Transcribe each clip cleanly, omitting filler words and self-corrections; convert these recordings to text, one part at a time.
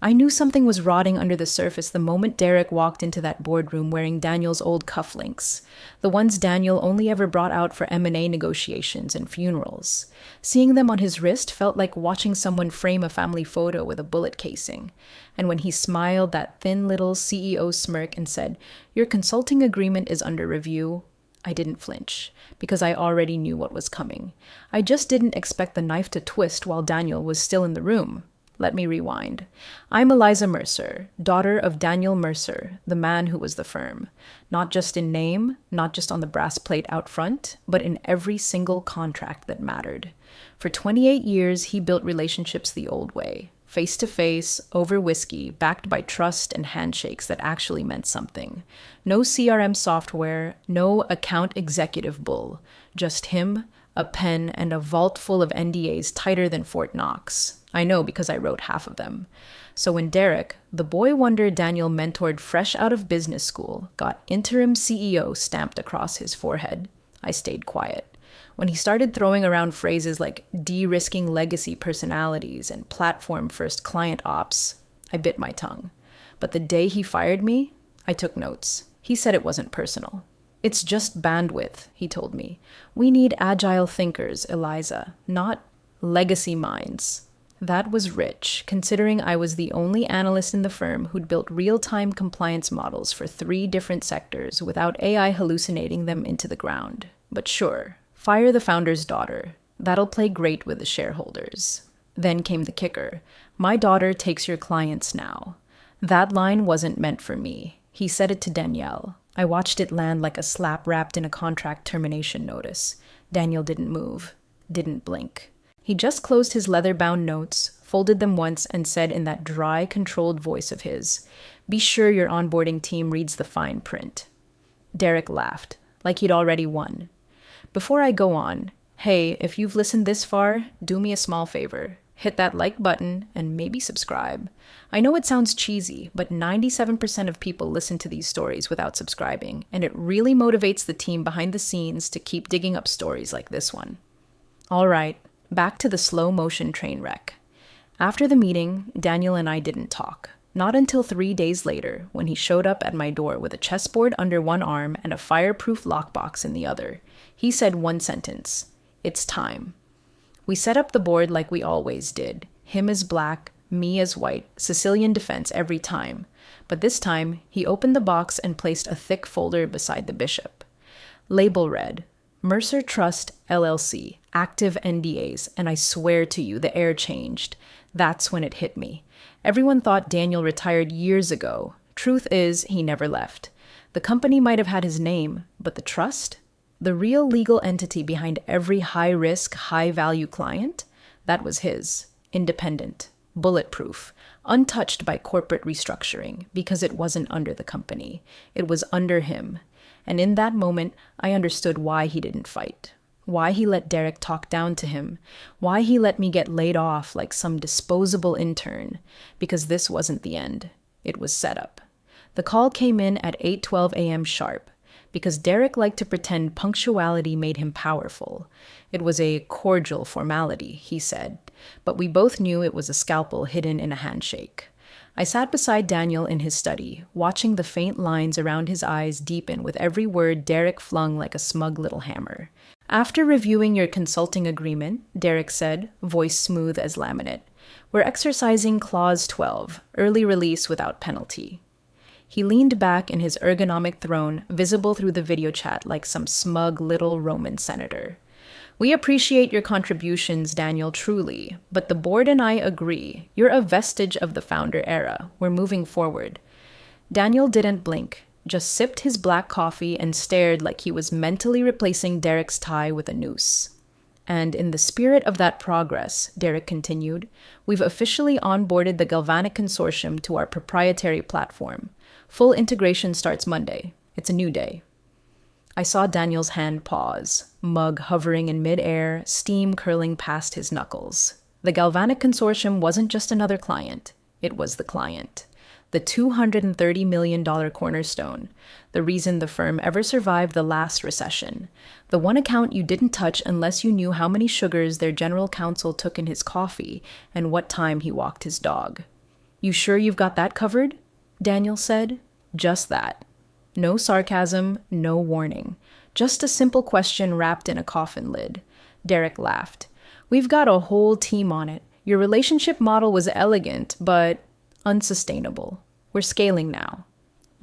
I knew something was rotting under the surface the moment Derek walked into that boardroom wearing Daniel's old cufflinks, the ones Daniel only ever brought out for M&A negotiations and funerals. Seeing them on his wrist felt like watching someone frame a family photo with a bullet casing. And when he smiled that thin little CEO smirk and said, "Your consulting agreement is under review," I didn't flinch, because I already knew what was coming. I just didn't expect the knife to twist while Daniel was still in the room. Let me rewind. I'm Eliza Mercer, daughter of Daniel Mercer, the man who was the firm. Not just in name, not just on the brass plate out front, but in every single contract that mattered. For 28 years, he built relationships the old way, face to face, over whiskey, backed by trust and handshakes that actually meant something. No CRM software, no account executive bull, just him, a pen, and a vault full of NDAs tighter than Fort Knox. I know because I wrote half of them. So when Derek, the boy wonder Daniel mentored fresh out of business school, got interim CEO stamped across his forehead, I stayed quiet. When he started throwing around phrases like de-risking legacy personalities and platform-first client ops, I bit my tongue. But the day he fired me, I took notes. He said it wasn't personal. "It's just bandwidth," he told me. "We need agile thinkers, Eliza, not legacy minds." That was rich, considering I was the only analyst in the firm who'd built real-time compliance models for 3 different sectors without AI hallucinating them into the ground. But sure, fire the founder's daughter. That'll play great with the shareholders. Then came the kicker. "My daughter takes your clients now." That line wasn't meant for me. He said it to Danielle. I watched it land like a slap wrapped in a contract termination notice. Daniel didn't move, didn't blink. He just closed his leather-bound notes, folded them once, and said in that dry, controlled voice of his, "Be sure your onboarding team reads the fine print." Derek laughed, like he'd already won. "Before I go on, hey, if you've listened this far, do me a small favor. Hit that like button and maybe subscribe. I know it sounds cheesy, but 97% of people listen to these stories without subscribing, and it really motivates the team behind the scenes to keep digging up stories like this one." All right. Back to the slow-motion train wreck. After the meeting, Daniel and I didn't talk. Not until 3 days later, when he showed up at my door with a chessboard under one arm and a fireproof lockbox in the other. He said one sentence, "It's time." We set up the board like we always did. Him as black, me as white, Sicilian defense every time. But this time, he opened the box and placed a thick folder beside the bishop. Label read, Mercer Trust, LLC, active NDAs, and I swear to you, the air changed. That's when it hit me. Everyone thought Daniel retired years ago. Truth is, he never left. The company might have had his name, but the trust? The real legal entity behind every high-risk, high-value client? That was his. Independent. Bulletproof. Untouched by corporate restructuring, because it wasn't under the company. It was under him. And in that moment, I understood why he didn't fight. Why he let Derek talk down to him. Why he let me get laid off like some disposable intern. Because this wasn't the end. It was set up. The call came in at 8:12 a.m. sharp. Because Derek liked to pretend punctuality made him powerful. It was a cordial formality, he said. But we both knew it was a scalpel hidden in a handshake. I sat beside Daniel in his study, watching the faint lines around his eyes deepen with every word Derek flung like a smug little hammer. "After reviewing your consulting agreement," Derek said, voice smooth as laminate, "we're exercising Clause 12, early release without penalty." He leaned back in his ergonomic throne, visible through the video chat like some smug little Roman senator. "We appreciate your contributions, Daniel, truly, but the board and I agree. You're a vestige of the founder era. We're moving forward." Daniel didn't blink, just sipped his black coffee and stared like he was mentally replacing Derek's tie with a noose. "And in the spirit of that progress," Derek continued, "we've officially onboarded the Galvanic consortium to our proprietary platform. Full integration starts Monday. It's a new day." I saw Daniel's hand pause, mug hovering in midair, steam curling past his knuckles. The Galvanic consortium wasn't just another client. It was the client. The $230 million cornerstone. The reason the firm ever survived the last recession. The one account you didn't touch unless you knew how many sugars their general counsel took in his coffee and what time he walked his dog. "You sure you've got that covered?" Daniel said. Just that. No sarcasm, no warning. Just a simple question wrapped in a coffin lid. Derek laughed. "We've got a whole team on it. Your relationship model was elegant, but unsustainable. We're scaling now."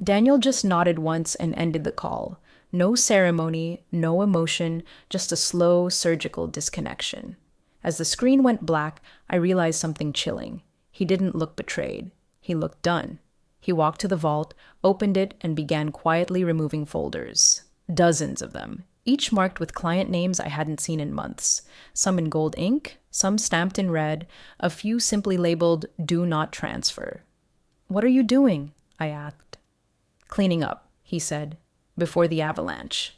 Daniel just nodded once and ended the call. No ceremony, no emotion, just a slow, surgical disconnection. As the screen went black, I realized something chilling. He didn't look betrayed. He looked done. He walked to the vault, opened it, and began quietly removing folders. Dozens of them, each marked with client names I hadn't seen in months. Some in gold ink, some stamped in red, a few simply labeled "Do Not Transfer." "What are you doing?" I asked. "Cleaning up," he said, "before the avalanche."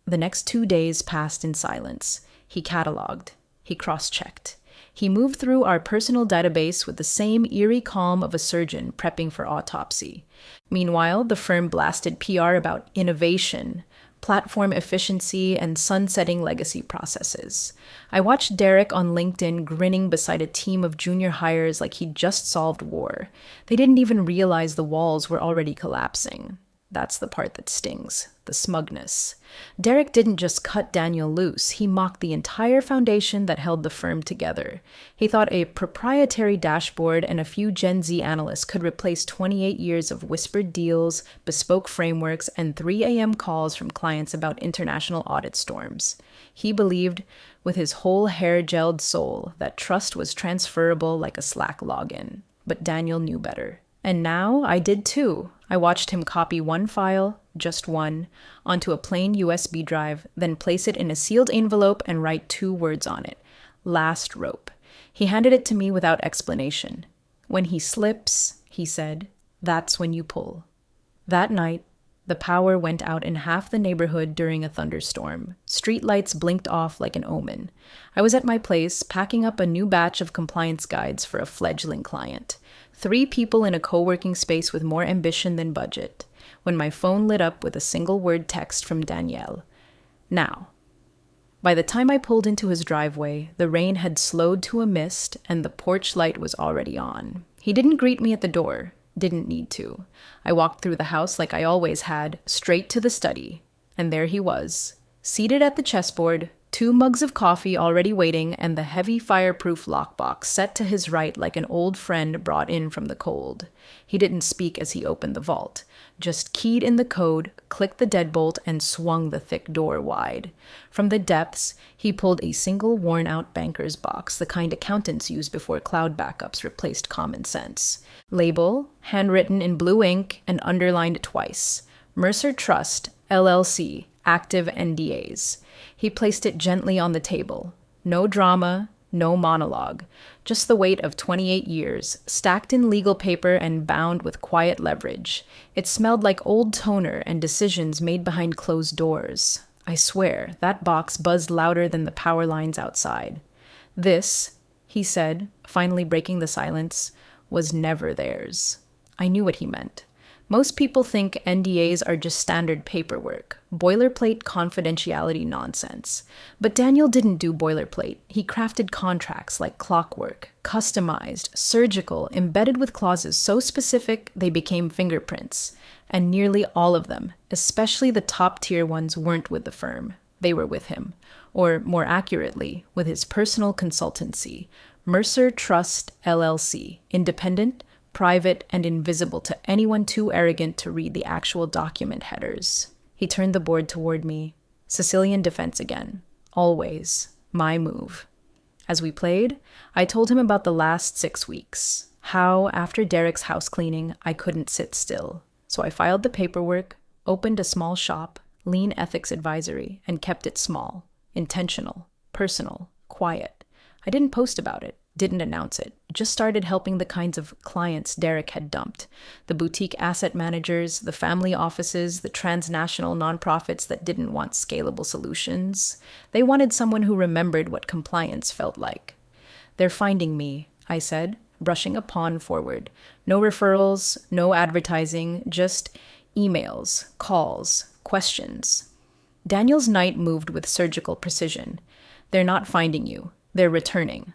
The next 2 days passed in silence. He cataloged. He cross-checked. He moved through our personal database with the same eerie calm of a surgeon prepping for autopsy. Meanwhile, the firm blasted PR about innovation, platform efficiency, and sunsetting legacy processes. I watched Derek on LinkedIn grinning beside a team of junior hires like he'd just solved war. They didn't even realize the walls were already collapsing. That's the part that stings, the smugness. Derek didn't just cut Daniel loose, he mocked the entire foundation that held the firm together. He thought a proprietary dashboard and a few Gen Z analysts could replace 28 years of whispered deals, bespoke frameworks, and 3 a.m. calls from clients about international audit storms. He believed, with his whole hair-gelled soul, that trust was transferable like a Slack login. But Daniel knew better. And now I did too. I watched him copy one file, just one, onto a plain USB drive, then place it in a sealed envelope and write 2 words on it. "Last rope." He handed it to me without explanation. "When he slips," he said, "that's when you pull." That night, the power went out in half the neighborhood during a thunderstorm. Streetlights blinked off like an omen. I was at my place, packing up a new batch of compliance guides for a fledgling client. 3 people in a co-working space with more ambition than budget, when my phone lit up with a single-word text from Danielle. "Now." By the time I pulled into his driveway, the rain had slowed to a mist and the porch light was already on. He didn't greet me at the door. Didn't need to. I walked through the house like I always had, straight to the study. And there he was, seated at the chessboard, 2 mugs of coffee already waiting, and the heavy fireproof lockbox set to his right like an old friend brought in from the cold. He didn't speak as he opened the vault, just keyed in the code, clicked the deadbolt, and swung the thick door wide. From the depths, he pulled a single worn-out banker's box, the kind accountants use before cloud backups replaced common sense. Label, handwritten in blue ink and underlined twice. Mercer Trust, LLC, active NDAs. He placed it gently on the table. No drama, no monologue. Just the weight of 28 years, stacked in legal paper and bound with quiet leverage. It smelled like old toner and decisions made behind closed doors. I swear, that box buzzed louder than the power lines outside. "This," he said, finally breaking the silence, "was never theirs." I knew what he meant. Most people think NDAs are just standard paperwork, boilerplate confidentiality nonsense. But Daniel didn't do boilerplate. He crafted contracts like clockwork, customized, surgical, embedded with clauses so specific they became fingerprints. And nearly all of them, especially the top-tier ones, weren't with the firm. They were with him. Or, more accurately, with his personal consultancy, Mercer Trust, LLC, independent, private, and invisible to anyone too arrogant to read the actual document headers. He turned the board toward me. Sicilian defense again. Always. My move. As we played, I told him about the last 6 weeks. How, after Derek's house cleaning, I couldn't sit still. So I filed the paperwork, opened a small shop, lean ethics advisory, and kept it small, intentional, personal, quiet. I didn't post about it. Didn't announce it, just started helping the kinds of clients Derek had dumped. The boutique asset managers, the family offices, the transnational nonprofits that didn't want scalable solutions. They wanted someone who remembered what compliance felt like. "They're finding me," I said, brushing a pawn forward. No referrals, no advertising, just emails, calls, questions. Daniel's night moved with surgical precision. "They're not finding you. They're returning."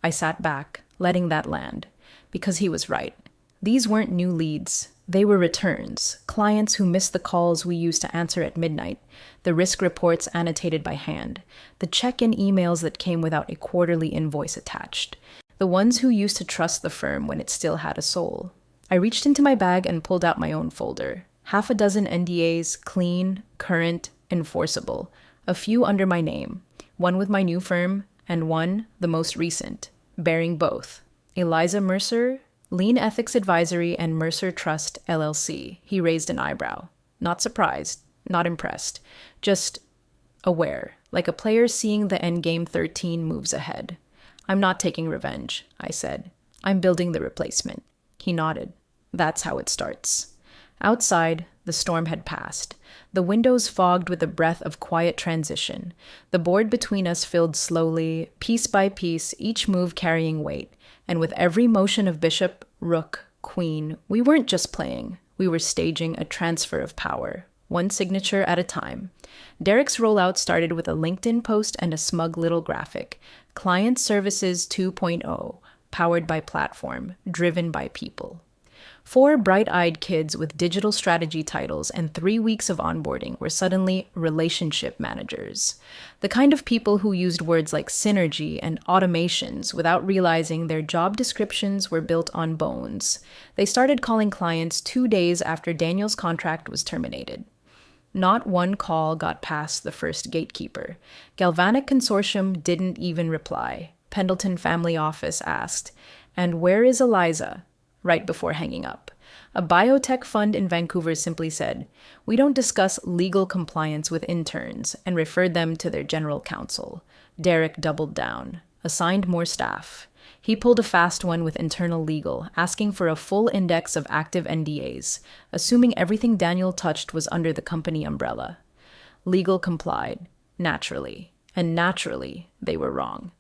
I sat back, letting that land. because he was right. These weren't new leads. They were returns, clients who missed the calls we used to answer at midnight, the risk reports annotated by hand, the check-in emails that came without a quarterly invoice attached, the ones who used to trust the firm when it still had a soul. I reached into my bag and pulled out my own folder. Half a dozen NDAs, clean, current, enforceable. A few under my name. One with my new firm, and one, the most recent, bearing both. Eliza Mercer, Lean Ethics Advisory, and Mercer Trust, LLC. He raised an eyebrow. Not surprised, not impressed. Just aware, like a player seeing the endgame 13 moves ahead. I'm not taking revenge, I said. I'm building the replacement. He nodded. That's how it starts. Outside, the storm had passed. The windows fogged with a breath of quiet transition. The board between us filled slowly, piece by piece, each move carrying weight. And with every motion of bishop, rook, queen, we weren't just playing. We were staging a transfer of power, one signature at a time. Derek's rollout started with a LinkedIn post and a smug little graphic. Client Services 2.0, powered by platform, driven by people. 4 bright-eyed kids with digital strategy titles and 3 weeks of onboarding were suddenly relationship managers. The kind of people who used words like synergy and automations without realizing their job descriptions were built on bones. They started calling clients 2 days after Daniel's contract was terminated. Not one call got past the first gatekeeper. Galvanic Consortium didn't even reply. Pendleton Family Office asked, "And where is Eliza?" right before hanging up. A biotech fund in Vancouver simply said, "We don't discuss legal compliance with interns," and referred them to their general counsel. Derek doubled down, assigned more staff. He pulled a fast one with internal legal, asking for a full index of active NDAs, assuming everything Daniel touched was under the company umbrella. Legal complied, naturally, and naturally they were wrong.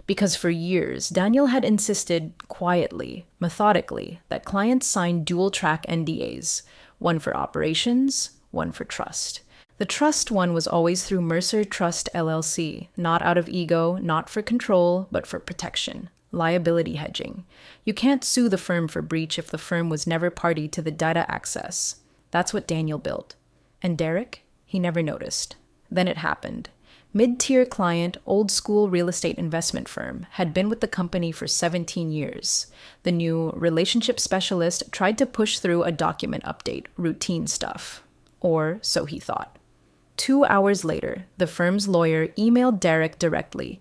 Because for years, Daniel had insisted, quietly, methodically, that clients sign dual-track NDAs, one for operations, one for trust. The trust one was always through Mercer Trust LLC, not out of ego, not for control, but for protection. Liability hedging. You can't sue the firm for breach if the firm was never party to the data access. That's what Daniel built. And Derek? He never noticed. Then it happened. Mid-tier client, old-school real estate investment firm, had been with the company for 17 years. The new relationship specialist tried to push through a document update, routine stuff. Or so he thought. 2 hours later, the firm's lawyer emailed Derek directly.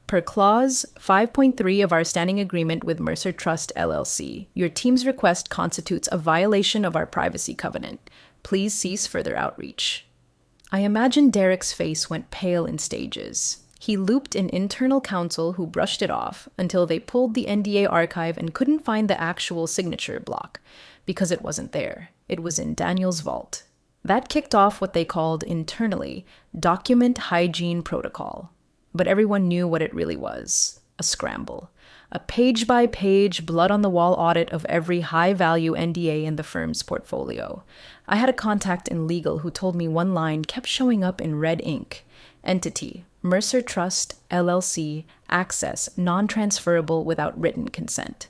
Per clause 5.3 of our standing agreement with Mercer Trust LLC, your team's request constitutes a violation of our privacy covenant. Please cease further outreach. I imagine Derek's face went pale in stages. He looped an internal counsel who brushed it off until they pulled the NDA archive and couldn't find the actual signature block, because it wasn't there. It was in Daniel's vault. That kicked off what they called internally document hygiene protocol. But everyone knew what it really was, a scramble. A page-by-page, blood-on-the-wall audit of every high-value NDA in the firm's portfolio. I had a contact in legal who told me one line kept showing up in red ink. Entity, Mercer Trust, LLC, access, non-transferable without written consent.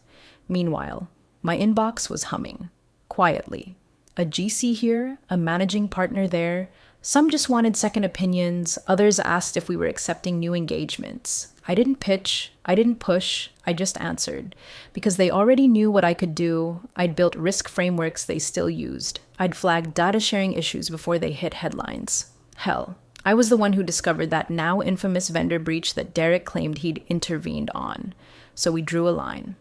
Meanwhile, my inbox was humming, quietly. A GC here, a managing partner there. Some just wanted second opinions, others asked if we were accepting new engagements. I didn't pitch, I didn't push, I just answered. Because they already knew what I could do, I'd built risk frameworks they still used. I'd flagged data sharing issues before they hit headlines. Hell, I was the one who discovered that now infamous vendor breach that Derek claimed he'd intervened on. So we drew a line.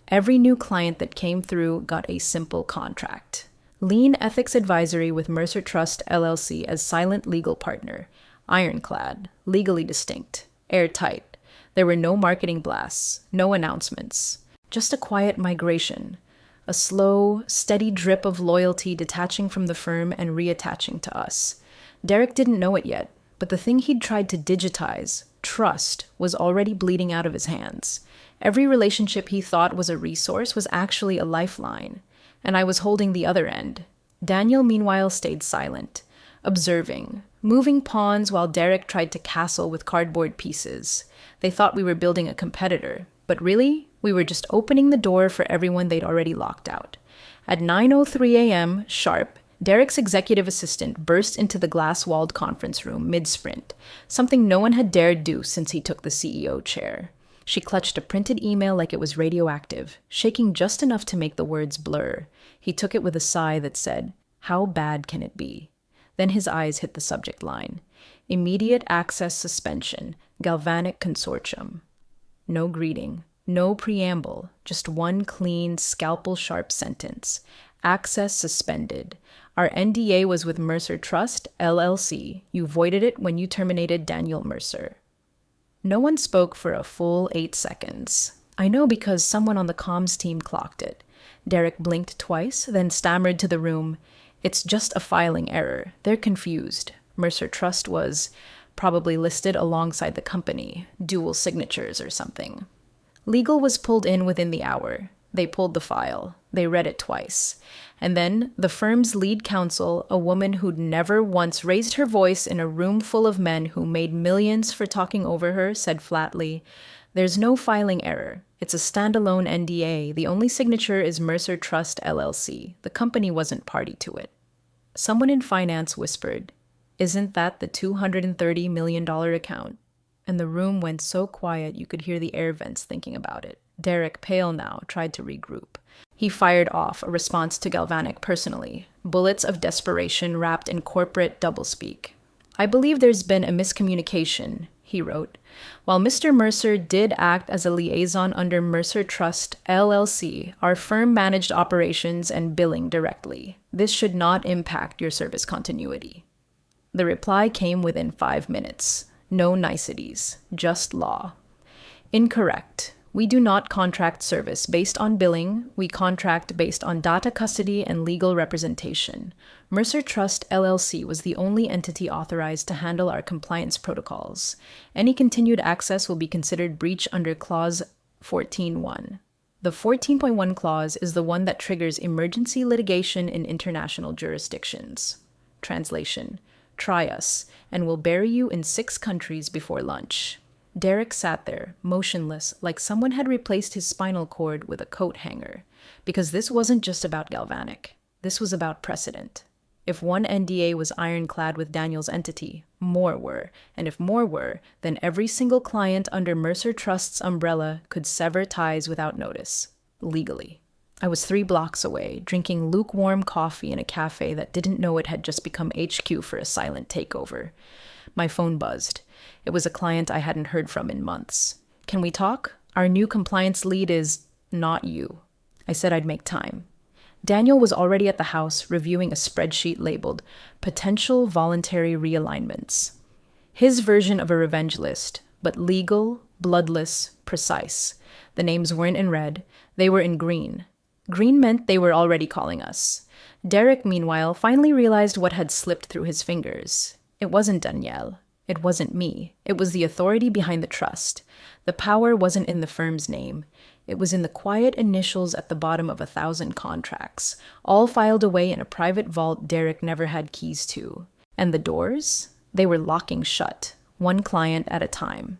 Every new client that came through got a simple contract. Lean Ethics Advisory with Mercer Trust LLC as silent legal partner. Ironclad, legally distinct, airtight. There were no marketing blasts, no announcements. Just a quiet migration. A slow, steady drip of loyalty detaching from the firm and reattaching to us. Derek didn't know it yet, but the thing he'd tried to digitize, trust, was already bleeding out of his hands. Every relationship he thought was a resource was actually a lifeline. And I was holding the other end. Daniel, meanwhile, stayed silent, observing, moving pawns while Derek tried to castle with cardboard pieces. They thought we were building a competitor, But really, we were just opening the door for everyone they'd already locked out. At 9:03 a.m. sharp, Derek's executive assistant burst into the glass-walled conference room mid-sprint, something no one had dared do since he took the CEO chair. She clutched a printed email like it was radioactive, shaking just enough to make the words blur. He took it with a sigh that said, "How bad can it be?" Then his eyes hit the subject line. Immediate access suspension, Galvanic Consortium. No greeting, no preamble, just one clean, scalpel-sharp sentence. Access suspended. Our NDA was with Mercer Trust, LLC. You voided it when you terminated Daniel Mercer. No one spoke for a full 8 seconds. I know because someone on the comms team clocked it. Derek blinked twice, then stammered to the room, "It's just a filing error. They're confused. Mercer Trust was probably listed alongside the company, dual signatures or something." Legal was pulled in within the hour. They pulled the file. They read it twice. And then the firm's lead counsel, a woman who'd never once raised her voice in a room full of men who made millions for talking over her, said flatly, "There's no filing error. It's a standalone NDA. The only signature is Mercer Trust, LLC. The company wasn't party to it." Someone in finance whispered, "Isn't that the $230 million account?" And the room went so quiet you could hear the air vents thinking about it. Derek, pale now, tried to regroup. He fired off a response to Galvanic personally, bullets of desperation wrapped in corporate doublespeak. "I believe there's been a miscommunication," he wrote. "While Mr. Mercer did act as a liaison under Mercer Trust, LLC, our firm managed operations and billing directly. This should not impact your service continuity." The reply came within 5 minutes. No niceties, just law. "Incorrect. We do not contract service based on billing. We contract based on data custody and legal representation. Mercer Trust LLC was the only entity authorized to handle our compliance protocols. Any continued access will be considered breach under Clause 14.1. The 14.1 clause is the one that triggers emergency litigation in international jurisdictions. Translation: Try us, and we'll bury you in 6 countries before lunch." Derek sat there, motionless, like someone had replaced his spinal cord with a coat hanger. Because this wasn't just about Galvanic. This was about precedent. If one NDA was ironclad with Daniel's entity, more were. And if more were, then every single client under Mercer Trust's umbrella could sever ties without notice. Legally. I was 3 blocks away, drinking lukewarm coffee in a cafe that didn't know it had just become HQ for a silent takeover. My phone buzzed. It was a client I hadn't heard from in months. "Can we talk? Our new compliance lead is not you." I said I'd make time. Daniel was already at the house reviewing a spreadsheet labeled Potential Voluntary Realignments. His version of a revenge list, but legal, bloodless, precise. The names weren't in red. They were in green. Green meant they were already calling us. Derek, meanwhile, finally realized what had slipped through his fingers. It wasn't Danielle. It wasn't me. It was the authority behind the trust. The power wasn't in the firm's name. It was in the quiet initials at the bottom of 1,000 contracts, all filed away in a private vault Derek never had keys to. And the doors? They were locking shut, one client at a time.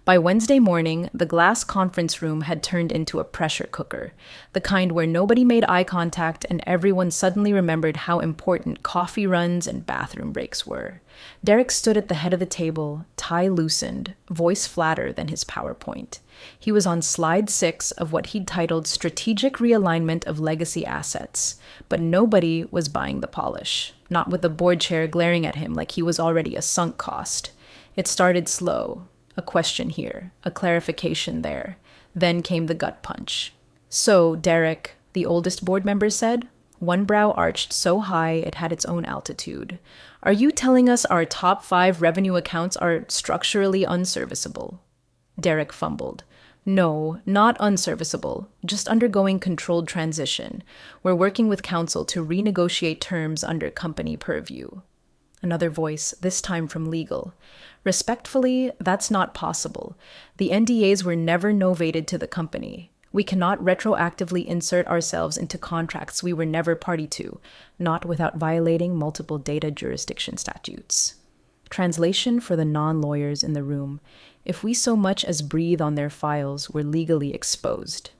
By Wednesday morning, the glass conference room had turned into a pressure cooker, the kind where nobody made eye contact and everyone suddenly remembered how important coffee runs and bathroom breaks were. Derek stood at the head of the table, tie loosened, voice flatter than his PowerPoint. He was on slide 6 of what he'd titled Strategic Realignment of Legacy Assets, but nobody was buying the polish, not with the board chair glaring at him like he was already a sunk cost. It started slow. A question here, a clarification there. Then came the gut punch. "So, Derek," the oldest board member said, one brow arched so high it had its own altitude, "are you telling us our top 5 revenue accounts are structurally unserviceable?" Derek fumbled. "No, not unserviceable, just undergoing controlled transition. We're working with counsel to renegotiate terms under company purview." Another voice, this time from legal. "Respectfully, that's not possible. The NDAs were never novated to the company. We cannot retroactively insert ourselves into contracts we were never party to, not without violating multiple data jurisdiction statutes." Translation for the non-lawyers in the room. if we so much as breathe on their files, we're legally exposed.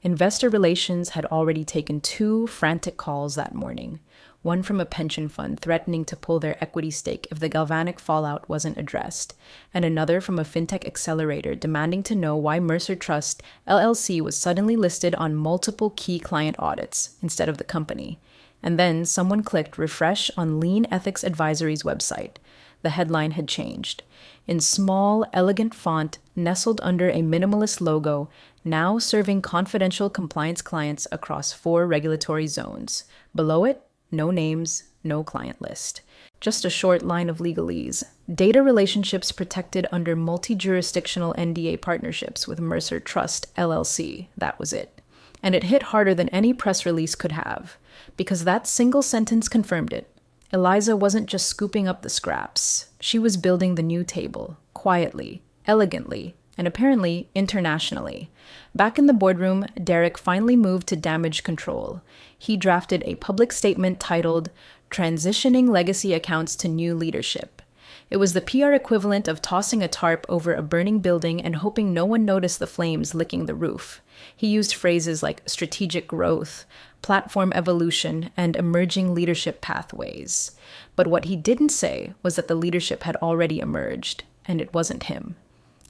Investor relations had already taken 2 frantic calls that morning, one from a pension fund threatening to pull their equity stake if the Galvanic fallout wasn't addressed, and another from a fintech accelerator demanding to know why Mercer Trust LLC was suddenly listed on multiple key client audits instead of the company. And then someone clicked refresh on Lean Ethics Advisory's website. The headline had changed. In small, elegant font, nestled under a minimalist logo, now serving confidential compliance clients across 4 regulatory zones. Below it, no names, no client list. Just a short line of legalese. Data relationships protected under multi-jurisdictional NDA partnerships with Mercer Trust LLC. That was it. And it hit harder than any press release could have, because that single sentence confirmed it. Eliza wasn't just scooping up the scraps. She was building the new table, quietly, elegantly, and apparently internationally. Back in the boardroom, Derek finally moved to damage control. He drafted a public statement titled, Transitioning Legacy Accounts to New Leadership. It was the PR equivalent of tossing a tarp over a burning building and hoping no one noticed the flames licking the roof. He used phrases like strategic growth, platform evolution, and emerging leadership pathways. But what he didn't say was that the leadership had already emerged, and it wasn't him.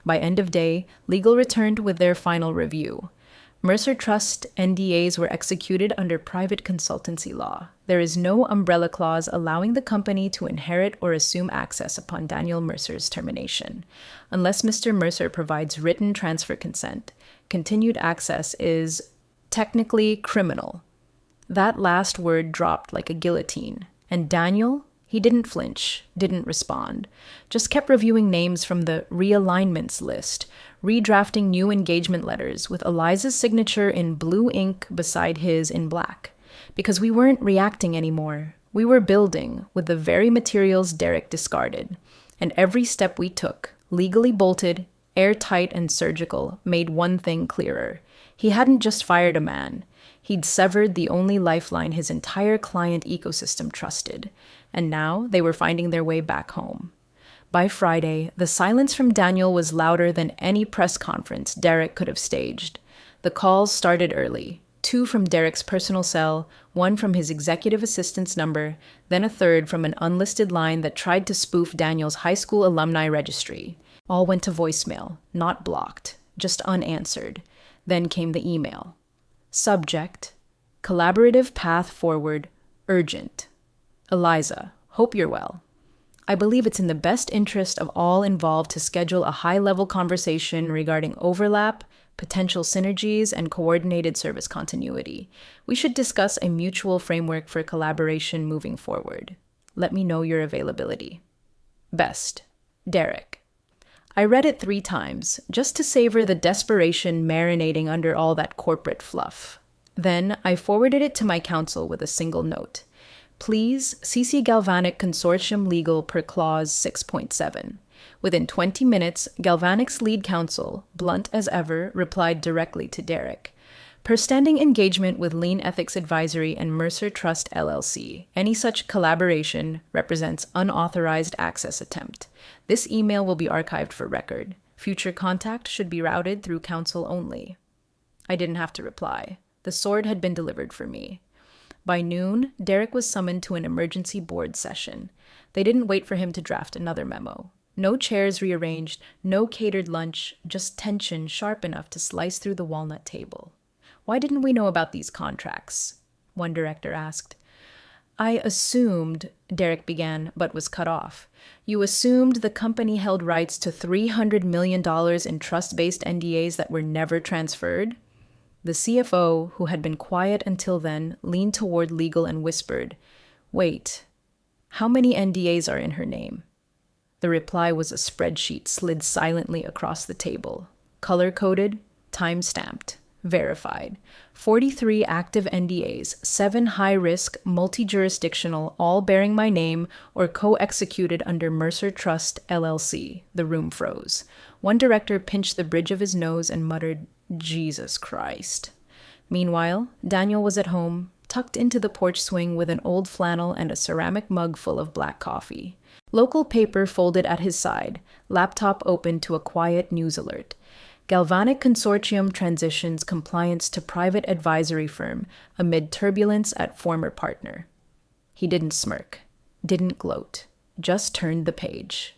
By end of day, legal returned with their final review. Mercer Trust NDAs were executed under private consultancy law. There is no umbrella clause allowing the company to inherit or assume access upon Daniel Mercer's termination. Unless Mr. Mercer provides written transfer consent, continued access is technically criminal. That last word dropped like a guillotine, and Daniel, he didn't flinch, didn't respond, just kept reviewing names from the realignments list, redrafting new engagement letters with Eliza's signature in blue ink beside his in black. Because we weren't reacting anymore. We were building with the very materials Derek discarded. And every step we took, legally bolted, airtight and surgical, made one thing clearer. He hadn't just fired a man. He'd severed the only lifeline his entire client ecosystem trusted. And now they were finding their way back home. By Friday, the silence from Daniel was louder than any press conference Derek could have staged. The calls started early. 2 from Derek's personal cell, 1 from his executive assistant's number, then a third from an unlisted line that tried to spoof Daniel's high school alumni registry. All went to voicemail, not blocked, just unanswered. Then came the email. Subject, Collaborative Path Forward, Urgent. Eliza, hope you're well. I believe it's in the best interest of all involved to schedule a high-level conversation regarding overlap, potential synergies, and coordinated service continuity. We should discuss a mutual framework for collaboration moving forward. Let me know your availability. Best, Derek. I read it 3 times, just to savor the desperation marinating under all that corporate fluff. Then I forwarded it to my counsel with a single note. Please CC Galvanic Consortium Legal per Clause 6.7. Within 20 minutes, Galvanic's lead counsel, blunt as ever, replied directly to Derek. Per standing engagement with Lean Ethics Advisory and Mercer Trust LLC, any such collaboration represents unauthorized access attempt. This email will be archived for record. Future contact should be routed through counsel only. I didn't have to reply. The sword had been delivered for me. By noon, Derek was summoned to an emergency board session. They didn't wait for him to draft another memo. No chairs rearranged, no catered lunch, just tension sharp enough to slice through the walnut table. Why didn't we know about these contracts? One director asked. I assumed, Derek began, but was cut off. You assumed the company held rights to $300 million in trust-based NDAs that were never transferred? The CFO, who had been quiet until then, leaned toward legal and whispered, Wait, how many NDAs are in her name? The reply was a spreadsheet slid silently across the table. Color-coded, time-stamped, verified. 43 active NDAs, 7 high-risk, multi-jurisdictional, all bearing my name or co-executed under Mercer Trust, LLC. The room froze. One director pinched the bridge of his nose and muttered, Jesus Christ. Meanwhile, Daniel was at home, tucked into the porch swing with an old flannel and a ceramic mug full of black coffee. Local paper folded at his side, laptop open to a quiet news alert. Galvanic Consortium transitions compliance to private advisory firm amid turbulence at former partner. He didn't smirk, didn't gloat, just turned the page.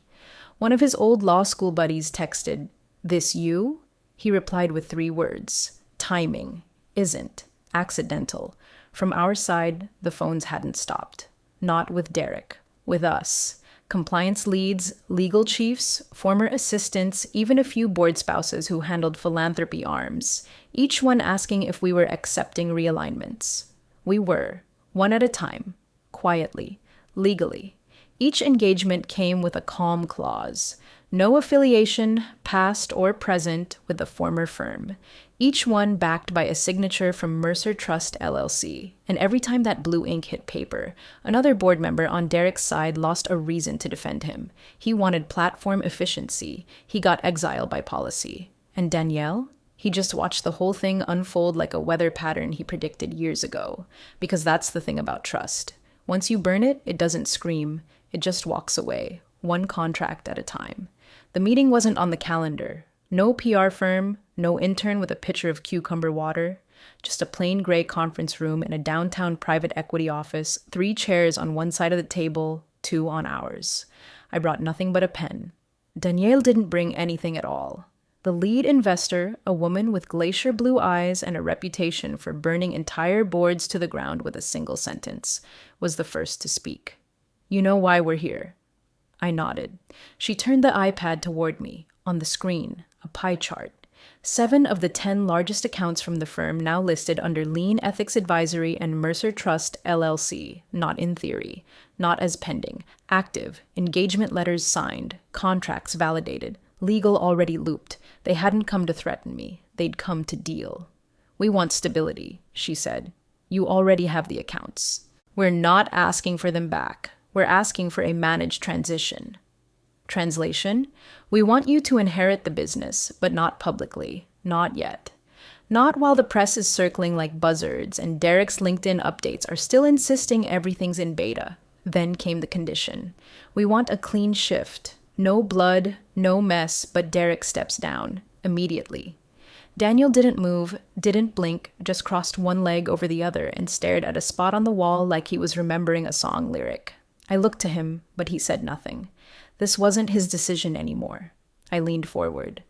One of his old law school buddies texted, "This you?" He replied with 3 words, timing, isn't, accidental. From our side, the phones hadn't stopped. Not with Derek, with us. Compliance leads, legal chiefs, former assistants, even a few board spouses who handled philanthropy arms, each one asking if we were accepting realignments. We were, one at a time, quietly, legally. Each engagement came with a calm clause. No affiliation, past or present, with the former firm. Each one backed by a signature from Mercer Trust LLC. And every time that blue ink hit paper, another board member on Derek's side lost a reason to defend him. He wanted platform efficiency. He got exiled by policy. And Danielle? He just watched the whole thing unfold like a weather pattern he predicted years ago. Because that's the thing about trust. Once you burn it, it doesn't scream. It just walks away, one contract at a time. The meeting wasn't on the calendar. No PR firm, no intern with a pitcher of cucumber water, just a plain gray conference room in a downtown private equity office, 3 chairs on one side of the table, 2 on ours. I brought nothing but a pen. Danielle didn't bring anything at all. The lead investor, a woman with glacier blue eyes and a reputation for burning entire boards to the ground with a single sentence, was the first to speak. "You know why we're here." I nodded. She turned the iPad toward me. On the screen, a pie chart. 7 of the 10 largest accounts from the firm now listed under Lean Ethics Advisory and Mercer Trust LLC, not in theory, not as pending, active, engagement letters signed, contracts validated, legal already looped. They hadn't come to threaten me. They'd come to deal. "We want stability," she said. "You already have the accounts. We're not asking for them back. We're asking for a managed transition." Translation: we want you to inherit the business, but not publicly. Not yet. Not while the press is circling like buzzards and Derek's LinkedIn updates are still insisting everything's in beta. Then came the condition. We want a clean shift. No blood, no mess, but Derek steps down. Immediately. Daniel didn't move, didn't blink, just crossed one leg over the other and stared at a spot on the wall like he was remembering a song lyric. I looked to him, but he said nothing. This wasn't his decision anymore. I leaned forward.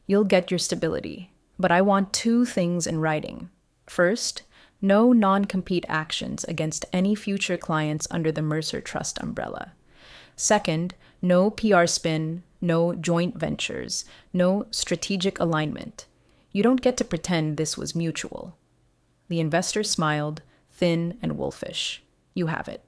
"You'll get your stability, but I want 2 things in writing. First, no non-compete actions against any future clients under the Mercer Trust umbrella. Second, no PR spin, no joint ventures, no strategic alignment. You don't get to pretend this was mutual." The investor smiled, thin and wolfish. "You have it."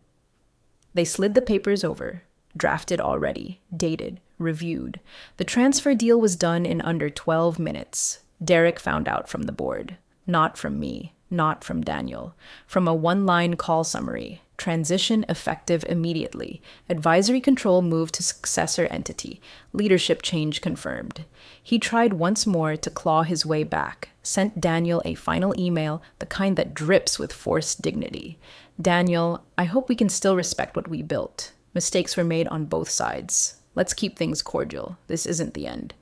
They slid the papers over. Drafted already, dated, reviewed. The transfer deal was done in under 12 minutes. Derek found out from the board. Not from me, not from Daniel. From a 1-line call summary. Transition effective immediately. Advisory control moved to successor entity. Leadership change confirmed. He tried once more to claw his way back. Sent Daniel a final email, the kind that drips with forced dignity. "Daniel, I hope we can still respect what we built. Mistakes were made on both sides. Let's keep things cordial. This isn't the end."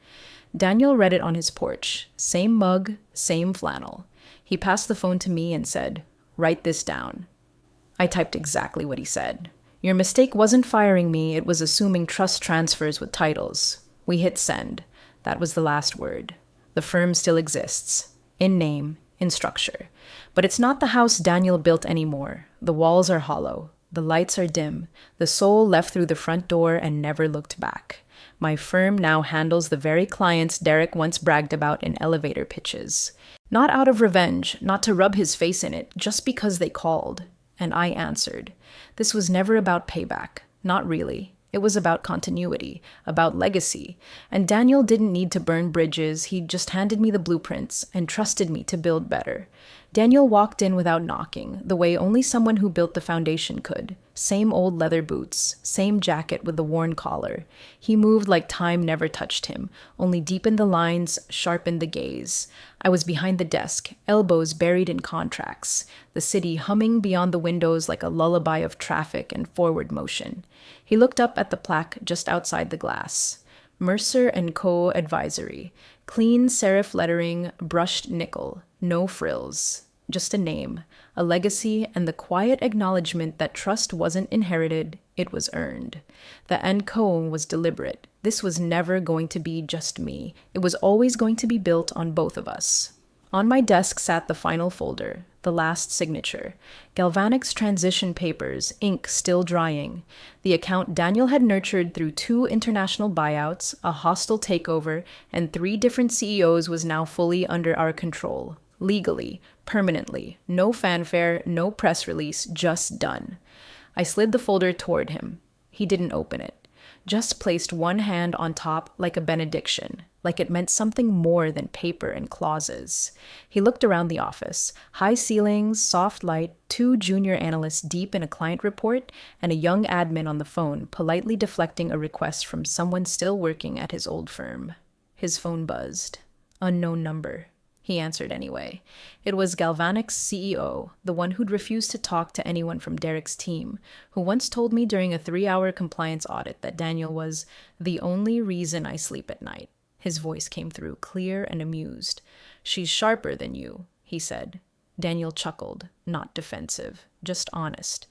Daniel read it on his porch. Same mug, same flannel. He passed the phone to me and said, "Write this down." I typed exactly what he said. "Your mistake wasn't firing me, it was assuming trust transfers with titles." We hit send. That was the last word. The firm still exists. In name, in structure. But it's not the house Daniel built anymore. The walls are hollow. The lights are dim. The soul left through the front door and never looked back. My firm now handles the very clients Derek once bragged about in elevator pitches. Not out of revenge, not to rub his face in it, just because they called. And I answered. This was never about payback. Not really. It was about continuity, about legacy. And Daniel didn't need to burn bridges. He just handed me the blueprints and trusted me to build better. Daniel walked in without knocking, the way only someone who built the foundation could. Same old leather boots, same jacket with the worn collar. He moved like time never touched him, only deepened the lines, sharpened the gaze. I was behind the desk, elbows buried in contracts, the city humming beyond the windows like a lullaby of traffic and forward motion. He looked up at the plaque just outside the glass. Mercer and Co. Advisory. Clean serif lettering, brushed nickel, no frills. Just a name, a legacy, and the quiet acknowledgement that trust wasn't inherited, it was earned. The & Co. was deliberate. This was never going to be just me. It was always going to be built on both of us. On my desk sat the final folder, the last signature. Galvanic's transition papers, ink still drying. The account Daniel had nurtured through 2 international buyouts, a hostile takeover, and 3 different CEOs was now fully under our control. Legally, permanently, no fanfare, no press release, just done. I slid the folder toward him. He didn't open it. Just placed one hand on top like a benediction, like it meant something more than paper and clauses. He looked around the office. High ceilings, soft light, 2 junior analysts deep in a client report, and a young admin on the phone politely deflecting a request from someone still working at his old firm. His phone buzzed. Unknown number. He answered anyway. It was Galvanic's CEO, the one who'd refused to talk to anyone from Derek's team, who once told me during a 3-hour compliance audit that Daniel was the only reason I sleep at night. His voice came through, clear and amused. "She's sharper than you," he said. Daniel chuckled, not defensive, just honest.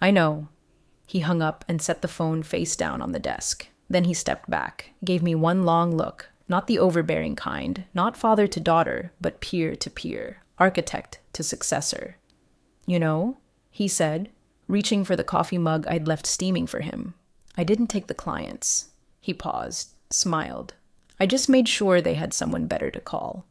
"I know." He hung up and set the phone face down on the desk. Then he stepped back, gave me one long look. Not the overbearing kind, not father to daughter, but peer to peer, architect to successor. "You know," he said, reaching for the coffee mug I'd left steaming for him, "I didn't take the clients." He paused, smiled. "I just made sure they had someone better to call."